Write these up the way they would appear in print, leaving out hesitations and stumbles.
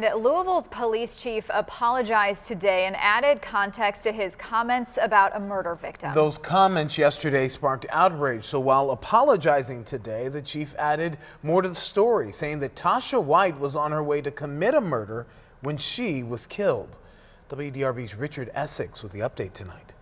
Louisville's police chief apologized today and added context to his comments about a murder victim. Those comments yesterday sparked outrage. So while apologizing today, the chief added more to the story, saying that Tasha White was on her way to commit a murder when she was killed. WDRB's Richard Essex with the update tonight.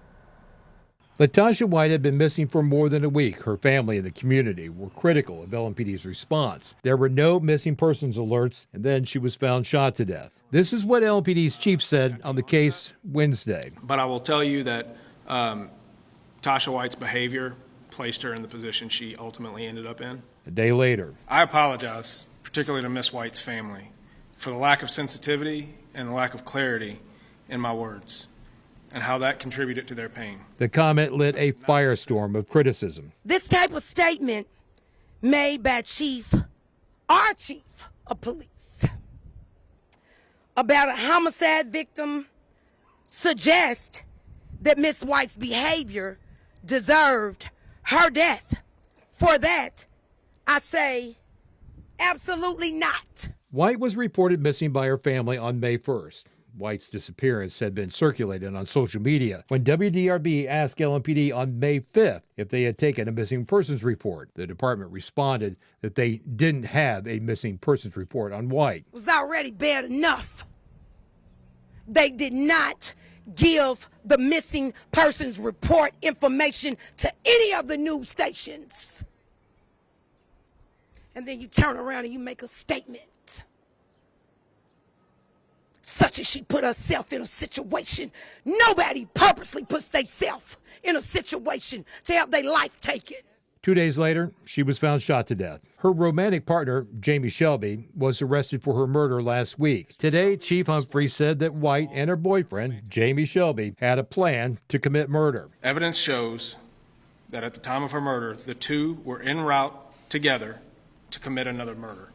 Tasha White had been missing for more than a week. Her family and the community were critical of LMPD's response. There were no missing persons alerts, and then she was found shot to death. This is what LMPD's chief said on the case Wednesday. But I will tell you that Tasha White's behavior placed her in the position she ultimately ended up in. A day later, I apologize, particularly to Miss White's family, for the lack of sensitivity and the lack of clarity in my words, and how that contributed to their pain. The comment lit a firestorm of criticism. This type of statement made by our chief of police, about a homicide victim suggests that Miss White's behavior deserved her death. For that, I say absolutely not. White was reported missing by her family on May 1st. White's disappearance had been circulated on social media. When WDRB asked LMPD on May 5th if they had taken a missing persons report, the department responded that they didn't have a missing persons report on White. It was already bad enough. They did not give the missing persons report information to any of the news stations. And then you turn around and you make a statement such as she put herself in a situation. Nobody purposely puts themselves in a situation to have their life taken. 2 days later, she was found shot to death. Her romantic partner, Jamie Shelby, was arrested for her murder last week. Today, Chief Humphrey said that White and her boyfriend, Jamie Shelby, had a plan to commit murder. Evidence shows that at the time of her murder, the two were en route together to commit another murder.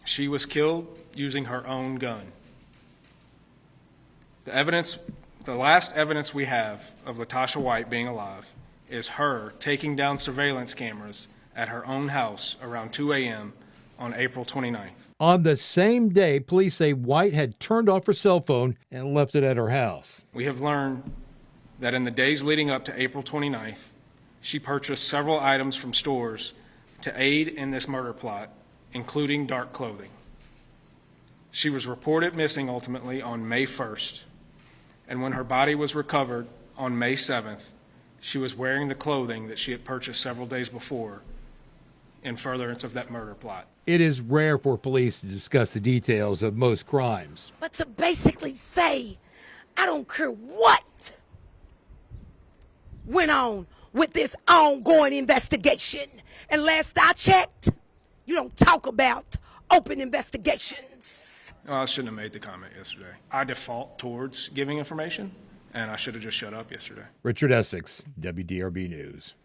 She was killed using her own gun. The last evidence we have of Tasha White being alive is her taking down surveillance cameras at her own house around 2 a.m. on April 29th. On the same day, police say White had turned off her cell phone and left it at her house. We have learned that in the days leading up to April 29th, she purchased several items from stores to aid in this murder plot, including dark clothing. She was reported missing ultimately on May 1st, and when her body was recovered on May 7th, she was wearing the clothing that she had purchased several days before in furtherance of that murder plot. It is rare for police to discuss the details of most crimes. But to basically say, I don't care what went on with this ongoing investigation. And last I checked, you don't talk about open investigations. I shouldn't have made the comment yesterday. I default towards giving information, and I should have just shut up yesterday. Richard Essex, WDRB News.